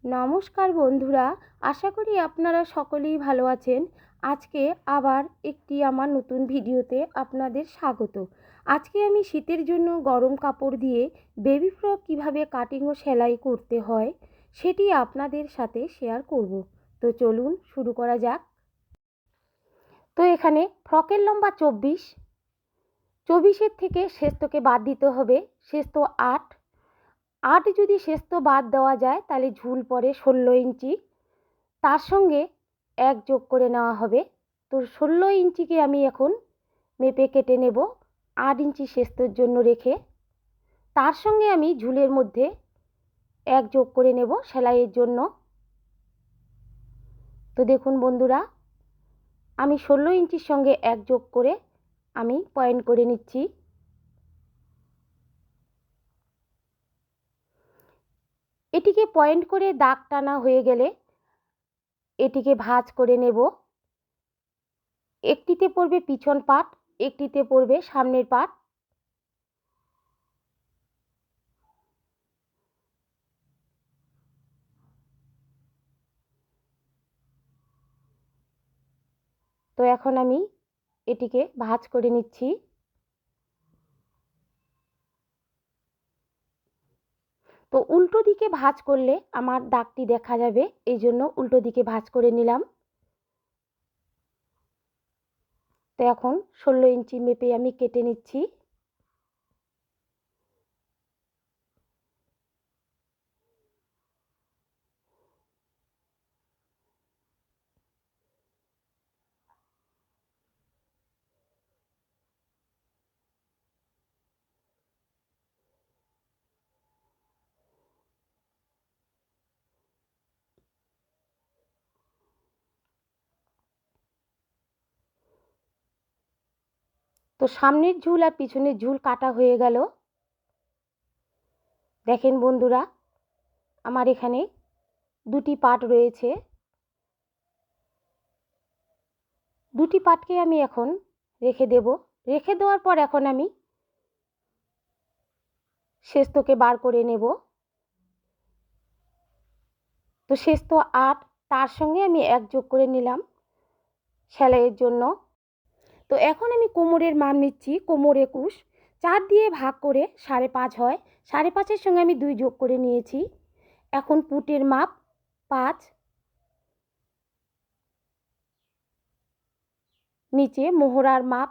নমস্কার বন্ধুরা, আশা করি আপনারা সকলেই ভালো আছেন। আজকে আবার একটি আমার নতুন ভিডিওতে আপনাদের স্বাগত। আজকে আমি শীতের জন্য গরম কাপড় দিয়ে বেবি ফ্রক কীভাবে কাটিং ও সেলাই করতে হয় সেটি আপনাদের সাথে শেয়ার করব। তো চলুন শুরু করা যাক। তো এখানে ফ্রকের লম্বা 24 থেকে শেষটোকে বাদ দিতে হবে। শেষটো 8 যদি শেষটো বাদ দেওয়া যায় তাহলে ঝুল পড়ে 16 ইঞ্চি। তার সঙ্গে 1 যোগ করে নেওয়া হবে। তো 16 ইঞ্চিকে আমি এখন মেপে কেটে নেব 8 ইঞ্চি শেষটোর জন্য রেখে। তার সঙ্গে আমি ঝুলের মধ্যে 1 যোগ করে নেব সেলাইয়ের জন্য। তো দেখুন বন্ধুরা, আমি 16 ইঞ্চির সঙ্গে 1 যোগ করে আমি পয়েন্ট করে নিচ্ছি। এটিকে পয়েন্ট করে দাগ টানা হয়ে গেলে এটিকে ভাঁজ করে নেব। একটিতে পড়বে পিছন পাট, একটিতে পড়বে সামনের পাট। তো এখন আমি এটিকে ভাঁজ করে নিচ্ছি। তো উল্টো দিকে ভাঁজ করলে আমার দাগটি দেখা যাবে, এই জন্য উল্টো দিকে ভাঁজ করে নিলাম। তো এখন 16 ইঞ্চি মেপে আমি কেটে নিচ্ছি। তো সামনের ঝুল আর পিছনের ঝুল কাটা হয়ে গেল। দেখেন বন্ধুরা, আমার এখানে দুটি পাট রয়েছে। দুটি পাটকে আমি এখন রেখে দেব। রেখে দেওয়ার পর এখন আমি শেষটোকে বার করে নেব। তো শেষটো 8, তার সঙ্গে আমি 1 যোগ করে নিলাম সেলাইয়ের জন্য। তো এখন আমি কোমরের মাপ নিচ্ছি। কোমর 21, 4 দিয়ে ভাগ করে 5.5 হয়। 5.5-এর সঙ্গে আমি 2 যোগ করে নিয়েছি। এখন পুটের মাপ 5, নিচে মোহরার মাপ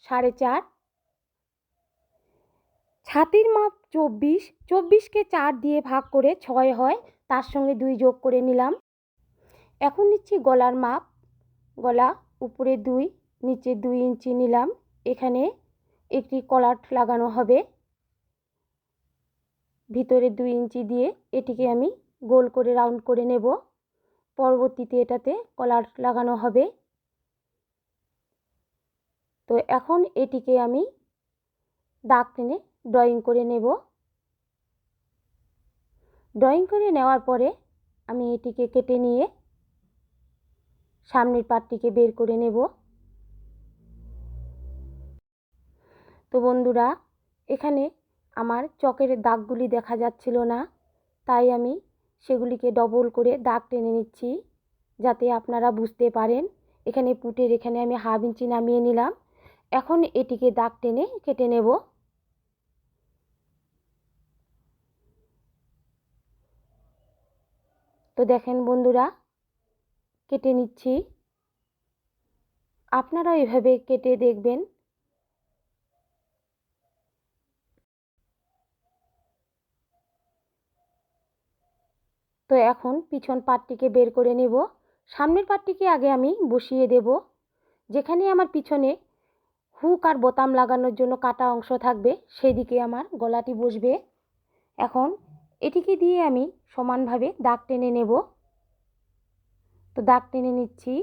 4.5, ছাতির মাপ 24, 24কে 4 দিয়ে ভাগ করে 6 হয়, তার সঙ্গে 2 যোগ করে নিলাম। এখন নিচ্ছি গলার মাপ। গলা উপরে 2, নিচে 2 ইঞ্চি নিলাম। এখানে একটি কলার লাগানো হবে। ভিতরে 2 ইঞ্চি দিয়ে এটিকে আমি গোল করে রাউন্ড করে নেব। পরবর্তীতে এটাতে কলার লাগানো হবে। তো এখন এটিকে আমি দাগ টেনে ড্রয়িং করে নেব। ড্রয়িং করে নেওয়ার পরে আমি এটিকে কেটে নিয়ে সামনের পাটটিকে বের করে নেব। তো বন্ধুরা, এখানে আমার চকের দাগগুলি দেখা যাচ্ছিল না, তাই আমি সেগুলিকে ডবল করে দাগ টেনে নিচ্ছি যাতে আপনারা বুঝতে পারেন। এখানে পুটের এখানে আমি 1/2 ইঞ্চি নামিয়ে নিলাম। এখন এটিকে দাগ টেনে কেটে নেব। তো দেখেন বন্ধুরা, কেটে নিচ্ছি। আপনারাও এভাবে কেটে দেখবেন। তো এখন পিছন পাটটিকে বের করে নেব। সামনের পাটটিকে আগে আমি বসিয়ে দেব। যেখানে আমার পিছনে হুক আর বোতাম লাগানোর জন্য কাটা অংশ থাকবে সেই দিকে আমার গলাটি বসবে। এখন এটিকে দিয়ে আমি সমানভাবে দাগ টেনে নেব। তো দাগ টেনে নিচ্ছি।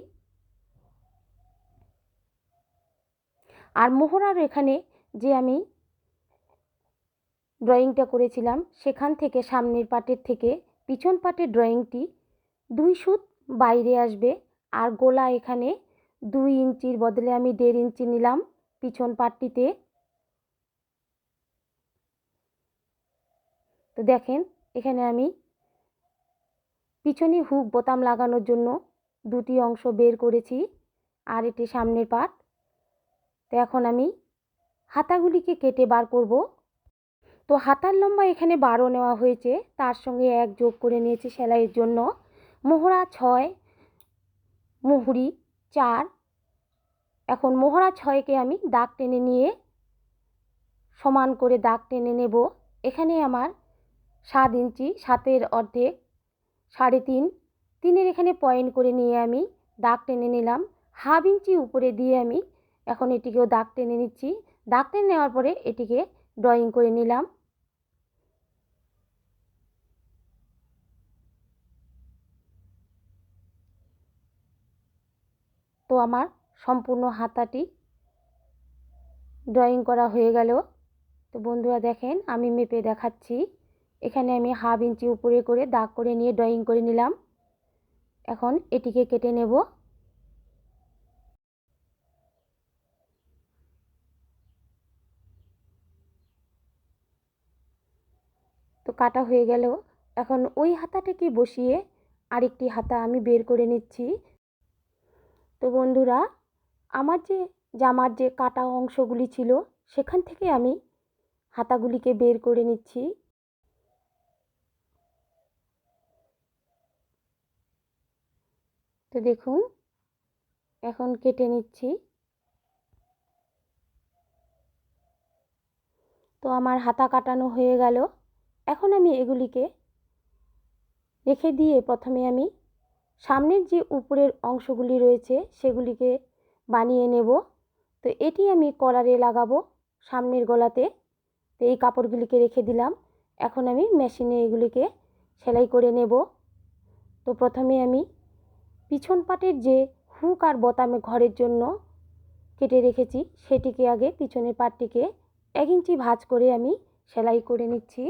আর মোহরার এখানে যে আমি ড্রয়িংটা করেছিলাম সেখান থেকে সামনের পাটের থেকে পিছন পাটের ড্রয়িংটি 2 সুত বাইরে আসবে। আর গলা এখানে 2 ইঞ্চির বদলে আমি 1.5 ইঞ্চি নিলাম পিছন পাটটিতে। তো দেখেন এখানে আমি পিছনে হুক বোতাম লাগানোর জন্য দুটি অংশ বের করেছি, আর এটি সামনের পার্ট। তো এখন আমি হাতাগুলিকে কেটে বার করব। তো হাতার লম্বা এখানে 12 নেওয়া হয়েছে, তার সঙ্গে 1 যোগ করে নিয়েছি সেলাইয়ের জন্য। মোহরা 6, মুহুরি 4। এখন মোহরা 6কে আমি দাগ টেনে নিয়ে সমান করে দাগ টেনে নেব। এখানে আমার 7 ইঞ্চি, 7-এর অর্ধেক 3.5, 3-এর এখানে পয়েন্ট করে নিয়ে আমি দাগ টেনে নিলাম। হাফ ইঞ্চি উপরে দিয়ে আমি এখন এটিকেও দাগ টেনে নিচ্ছি। দাগ টেনে নেওয়ার পরে এটিকে ড্রয়িং করে নিলাম। তো আমার সম্পূর্ণ হাতাটি ড্রয়িং করা হয়ে গেল। তো বন্ধুরা দেখেন, আমি মেপে দেখাচ্ছি। এখানে আমি হাফ ইঞ্চি উপরে করে দাগ করে নিয়ে ড্রয়িং করে নিলাম। এখন এটিকে কেটে নেব। তো কাটা হয়ে গেল। এখন ওই হাতাটাকে বসিয়ে আরেকটি হাতা আমি বের করে নিচ্ছি। তো বন্ধুরা, আমার যে জামার যে কাটা অংশগুলি ছিল সেখান থেকে আমি হাতাগুলিকে বের করে নিচ্ছি। তো দেখুন, এখন কেটে নিচ্ছি। তো আমার হাতা কাটানো হয়ে গেল। এখন আমি এগুলিকে রেখে দিয়ে প্রথমে আমি সামনের যে উপরের অংশগুলি রয়েছে সেগুলিকে বানিয়ে নেব। তো এটি আমি কলারে লাগাবো সামনের গলাতে। তো এই কাপড়গুলিকে রেখে দিলাম। এখন আমি মেশিনে এগুলিকে সেলাই করে নেব। তো প্রথমে আমি পিছন পাটের যে হুক আর বোতামে ঘরের জন্য কেটে রেখেছি সেটিকে আগে পিছনের পাটটিকে 1 ইঞ্চি ভাঁজ করে আমি সেলাই করে নিচ্ছি।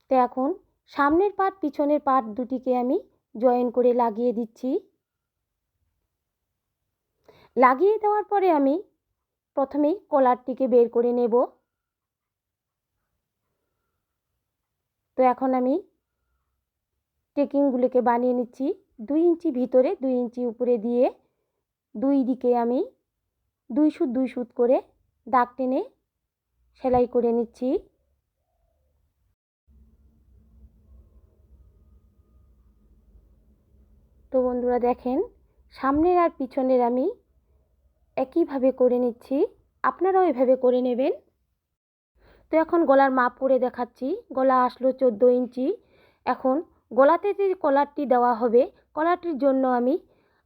তো এখন সামনের পাট পিছনের পাট দুটিকে আমি জয়েন করে লাগিয়ে দিচ্ছি। লাগিয়ে দেওয়ার পরে আমি প্রথমেই কলারটিকে বের করে নেব। তো এখন আমি টেকিংগুলিকে বানিয়ে নিচ্ছি। 2 ইঞ্চি ভিতরে 2 ইঞ্চি উপরে দিয়ে দুই দিকে আমি 2 সুত 2 সুত করে দাগ টেনে সেলাই করে নিচ্ছি। তো বন্ধুরা দেখেন, সামনের আর পিছনের আমি একইভাবে করে নিচ্ছি, আপনারাও এভাবে করে নেবেন। তো এখন গলার মাপ করে দেখাচ্ছি। গলা আসলো 14 ইঞ্চি। এখন গলাতে যে কলারটি দেওয়া হবে, কলারটির জন্য আমি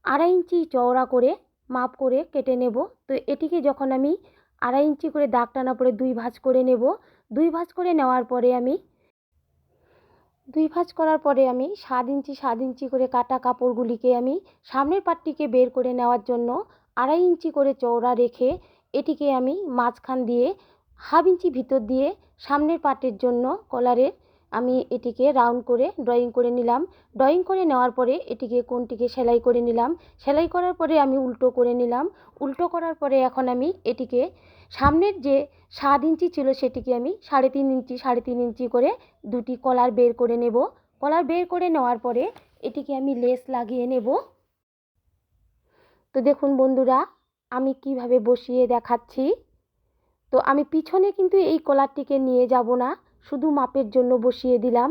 2.5 ইঞ্চি চওড়া করে মাপ করে কেটে নেব। তো এটিকে যখন আমি 2.5 ইঞ্চি করে দাগ টানা পরে 2 ভাঁজ করে নেব। 2 ভাঁজ করে নেওয়ার পরে আমি 2 ভাঁজ করার পরে আমি 7 ইঞ্চি 7 ইঞ্চি করে কাটা কাপড়গুলিকে আমি সামনের পাটটিকে বের করে নেওয়ার জন্য 2.5 ইঞ্চি করে চওড়া রেখে এটিকে আমি মাঝখান দিয়ে হাফ ইঞ্চি ভিতর দিয়ে সামনের পাটের জন্য কলারের আমি এটিকে রাউন্ড করে ড্রয়িং করে নিলাম। ড্রয়িং করে নেওয়ার পরে এটিকে কোণটিকে সেলাই করে নিলাম। সেলাই করার পরে আমি উল্টো করে নিলাম। উল্টো করার পরে এখন আমি এটিকে সামনের যে 7 ইঞ্চি ছিল সেটিকে আমি 3.5 ইঞ্চি 3.5 ইঞ্চি করে দুটি কলার বের করে নেব। কলার বের করে নেওয়ার পরে এটিকে আমি লেস লাগিয়ে নেব। তো দেখুন বন্ধুরা, আমি কিভাবে বসিয়ে দেখাচ্ছি। তো আমি পিছনে কিন্তু এই কলারটিকে নিয়ে যাব না, শুধু মাপের জন্য বসিয়ে দিলাম।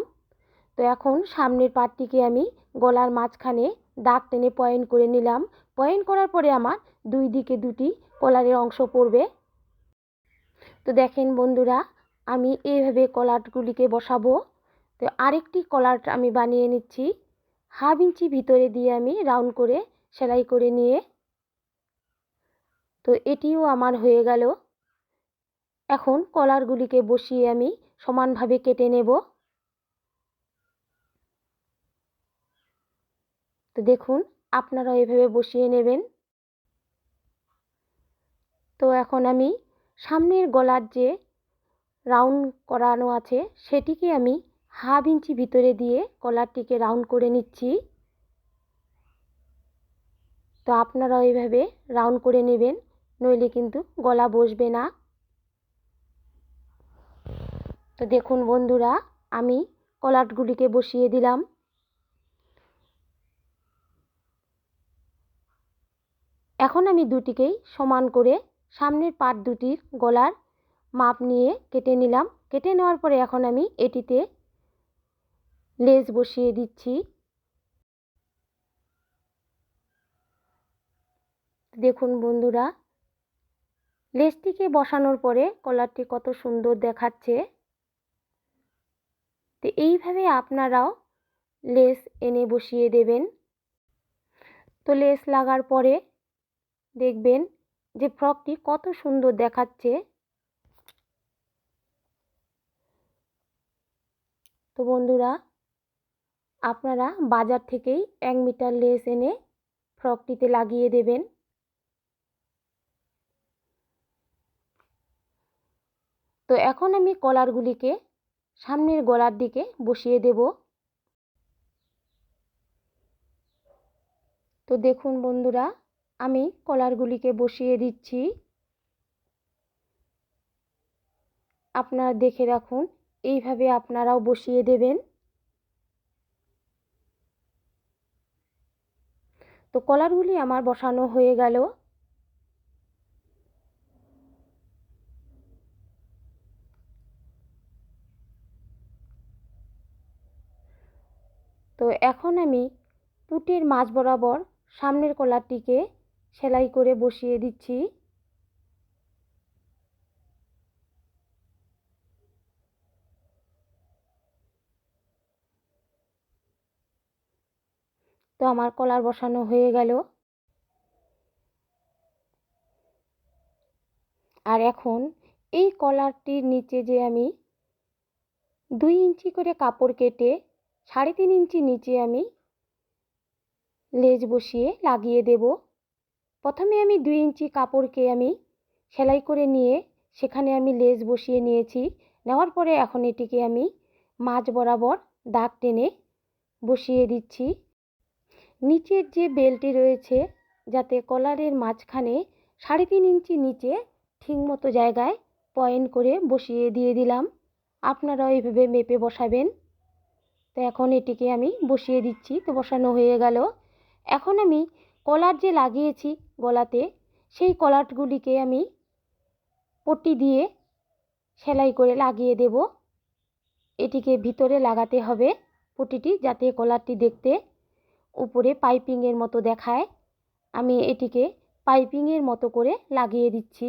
তো এখন সামনের পাটটিকে আমি গলার মাঝখানে দাগ টেনে পয়েন্ট করে নিলাম। পয়েন্ট করার পরে আমার দুই দিকে দুটি কলারের অংশ পড়বে। তো দেখেন বন্ধুরা, আমি এইভাবে কলারগুলিকে বসাবো। তো আরেকটি কলার আমি বানিয়ে নিচ্ছি। হাফ ইঞ্চি ভিতরে দিয়ে আমি রাউন্ড করে সেলাই করে নিয়ে, তো এটিও আমার হয়ে গেল। এখন কলারগুলিকে বসিয়ে আমি সমানভাবে কেটে নেব। তো দেখুন, আপনারা এভাবে বসিয়ে নেবেন। তো এখন আমি সামনের গলার যে রাউন্ড করানো আছে সেটিকে আমি হাফ ইঞ্চি ভিতরে দিয়ে কলারটিকে রাউন্ড করে নিচ্ছি। তো আপনারাও এইভাবে রাউন্ড করে নেবেন, নইলে কিন্তু গলা বসবে না। তো দেখুন বন্ধুরা, আমি কলারগুলিকে বসিয়ে দিলাম। এখন আমি দুটিকেই সমান করে সামনের পাট দুটির গলার মাপ নিয়ে কেটে নিলাম। কেটে নেওয়ার পরে এখন আমি এটিতে লেস বসিয়ে দিচ্ছি। দেখুন বন্ধুরা, লেসটিকে বসানোর পরে কলারটি কত সুন্দর দেখাচ্ছে। তো এইভাবে আপনারাও লেস এনে বসিয়ে দেবেন। তো লেস লাগার পরে দেখবেন যে ফ্রকটি কত সুন্দর দেখাচ্ছে। তো বন্ধুরা, আপনারা বাজার থেকেই 1 মিটার লেস এনে ফ্রকটিতে লাগিয়ে দেবেন। তো এখন আমি কলারগুলিকে সামনের গলার দিকে বসিয়ে দেব। তো দেখুন বন্ধুরা, আমি কলারগুলিকে বসিয়ে দিচ্ছি। আপনারা দেখে রাখুন, এইভাবে আপনারাও বসিয়ে দেবেন। তো কলারগুলি আমার বসানো হয়ে গেল। তো এখন আমি পুটের মাঝ বরাবর সামনের কলারটিকে সেলাই করে বসিয়ে দিচ্ছি। তো আমার কলার বসানো হয়ে গেল। আর এখন এই কলারটির নিচে যে আমি 2 ইঞ্চি করে কাপড় কেটে 3.5 ইঞ্চি নিচে আমি লেজ বসিয়ে লাগিয়ে দেব। প্রথমে আমি 2 ইঞ্চি কাপড়কে আমি সেলাই করে নিয়ে সেখানে আমি লেজ বসিয়ে নিয়েছি। নেওয়ার পরে এখন এটিকে আমি মাঝ বরাবর দাগ টেনে বসিয়ে দিচ্ছি। নিচের যে বেলটি রয়েছে, যাতে কলারের মাঝখানে 3.5 ইঞ্চি নিচে ঠিকমতো জায়গায় পয়েন্ট করে বসিয়ে দিয়ে দিলাম। আপনারাও এইভাবে মেপে বসাবেন। তো এখন এটিকে আমি বসিয়ে দিচ্ছি। তো বসানো হয়ে গেল। এখন আমি কলার যে লাগিয়েছি গলাতে, সেই কলারগুলিকে আমি পট্টি দিয়ে সেলাই করে লাগিয়ে দেব। এটিকে ভিতরে লাগাতে হবে পট্টিটি, যাতে কলারটি দেখতে উপরে পাইপিংয়ের মতো দেখায়। আমি এটিকে পাইপিংয়ের মতো করে লাগিয়ে দিচ্ছি।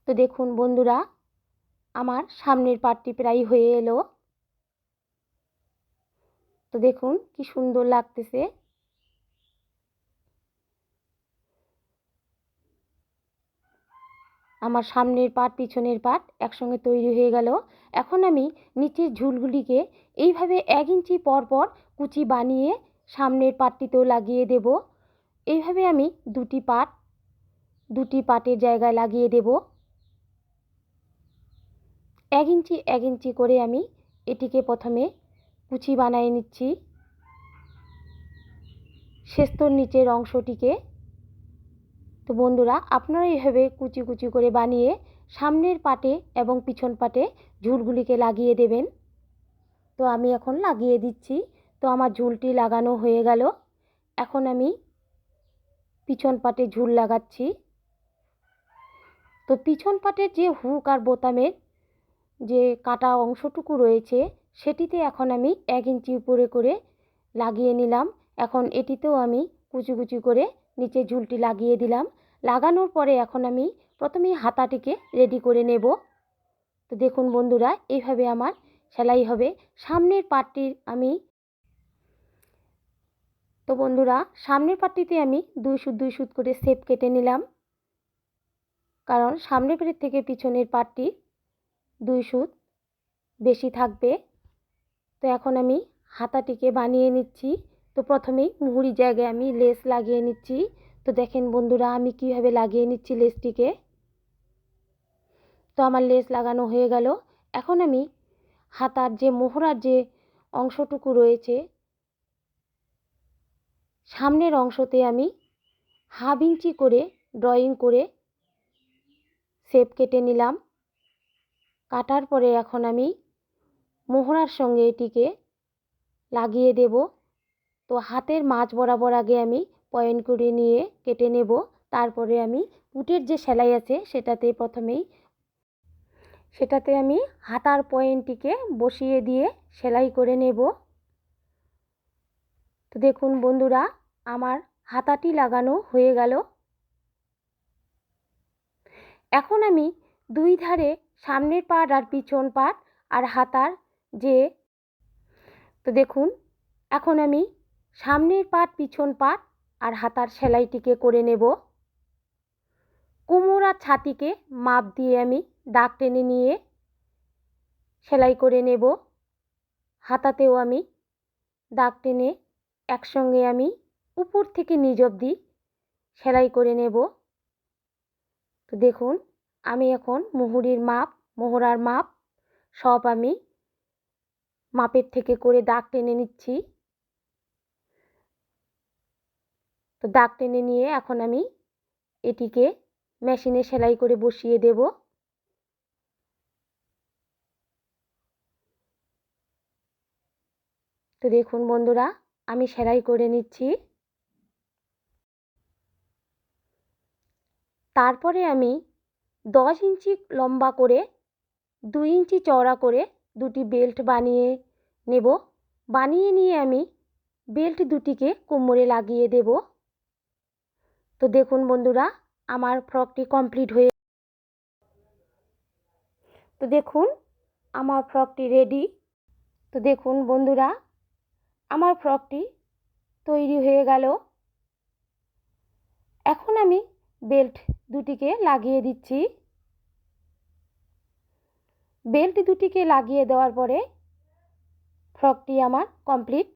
তো দেখুন বন্ধুরা, আমার সামনের পার্টটি প্রায় হয়ে এলো। তো দেখুন কি সুন্দর লাগতেছে। আমার সামনের পার্ট পিছনের পার্ট একসঙ্গে তৈরি হয়ে গেল। এখন আমি নিচের ঝুলগুলিকে এইভাবে 1 ইঞ্চি পর পর কুচি বানিয়ে সামনের পার্টটিতেও লাগিয়ে দেব। এইভাবে আমি দুটি পার্টের জায়গায় লাগিয়ে দেব। 1 ইঞ্চি 1 ইঞ্চি করে আমি এটিকে প্রথমে কুচি বানিয়ে নিচ্ছি শেস্তর নিচের অংশটিকে। তো বন্ধুরা, আপনারা এইভাবে কুচি কুচি করে বানিয়ে সামনের পাটে এবং পিছন পাটে ঝুলগুলিকে লাগিয়ে দেবেন। তো আমি এখন লাগিয়ে দিচ্ছি। তো আমার ঝুলটি লাগানো হয়ে গেল। এখন আমি পিছন পাটে ঝুল লাগাচ্ছি। তো পিছন পাটের যে হুক আর বোতামের যে কাটা অংশটুকু রয়েছে, সেটিতে এখন আমি 1 ইঞ্চি উপরে করে লাগিয়ে নিলাম। এখন এটিতেও আমি কুচি কুচি করে নিচে ঝুলটি লাগিয়ে দিলাম। লাগানোর পরে এখন আমি প্রথমেই হাতাটিকে রেডি করে নেব। তো দেখুন বন্ধুরা, এইভাবে আমার সেলাই হবে। সামনের পাটটির আমি তো বন্ধুরা, সামনের পাটটিতে আমি 2 সুত 2 সুত করে শেপ কেটে নিলাম, কারণ সামনের পাটের থেকে পিছনের পাটটি 2 সুত বেশি থাকবে। তো এখন আমি হাতাটিকে বানিয়ে নিচ্ছি। তো প্রথমেই মুহুরি জায়গায় আমি লেস লাগিয়ে নিচ্ছি। তো দেখেন বন্ধুরা, আমি কিভাবে লাগিয়ে নিচ্ছি লেসটিকে। তো আমার লেস লাগানো হয়ে গেল। এখন আমি হাতার যে মোহরার যে অংশটুকু রয়েছে, সামনের অংশতে আমি 1/2 ইঞ্চি করে ড্রয়িং করে শেপ কেটে নিলাম। কাটার পরে এখন আমি মোহরার সঙ্গে এটিকে লাগিয়ে দেব। তো হাতের মাঝ বরাবর আগে আমি পয়েন্ট করে নিয়ে কেটে নেব। তারপরে আমি পুটের যে সেলাই আছে সেটাতে আমি হাতার পয়েন্টটিকে বসিয়ে দিয়ে সেলাই করে নেব। তো দেখুন বন্ধুরা, আমার হাতাটি লাগানো হয়ে গেল। এখন আমি দুই ধারে সামনের পাট আর পিছন পাট আর হাতার তো দেখুন, এখন আমি সামনের পাট পিছন পাট আর হাতার সেলাইটিকে করে নেব। কোমর আর ছাতিকে মাপ দিয়ে আমি দাগ টেনে নিয়ে সেলাই করে নেব। হাতাতেও আমি দাগ টেনে একসঙ্গে আমি উপর থেকে নিচ অবধি সেলাই করে নেব। তো দেখুন, আমি এখন মোহরার মাপ সব আমি মাপের থেকে করে দাগ টেনে নিচ্ছি। তো দাগ টেনে নিয়ে এখন আমি এটিকে মেশিনে সেলাই করে বসিয়ে দেব। তো দেখুন বন্ধুরা, আমি সেলাই করে নিচ্ছি। তারপরে আমি 10 ইঞ্চি লম্বা করে 2 ইঞ্চি চওড়া করে দুটি বেল্ট বানিয়ে নেব। বানিয়ে নিয়ে আমি বেল্ট দুটিকে কোমরে লাগিয়ে দেব। তো দেখুন বন্ধুরা, আমার ফ্রকটি কমপ্লিট হয়ে তো দেখুন আমার ফ্রকটি রেডি। তো দেখুন বন্ধুরা, আমার ফ্রকটি তৈরি হয়ে গেল। এখন আমি বেল্ট দুটিকে লাগিয়ে দিচ্ছি। বেল্ট দুটিকে লাগিয়ে দেওয়ার পরে ফ্রকটি আমার কমপ্লিট।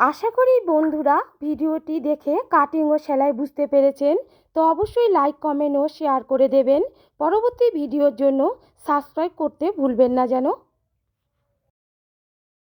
আশা করি বন্ধুরা ভিডিওটি দেখে কাটিং ও সেলাই বুঝতে পেরেছেন। তো অবশ্যই লাইক, কমেন্ট ও শেয়ার করে দেবেন। পরবর্তী ভিডিওর জন্য সাবস্ক্রাইব করতে ভুলবেন না যেন।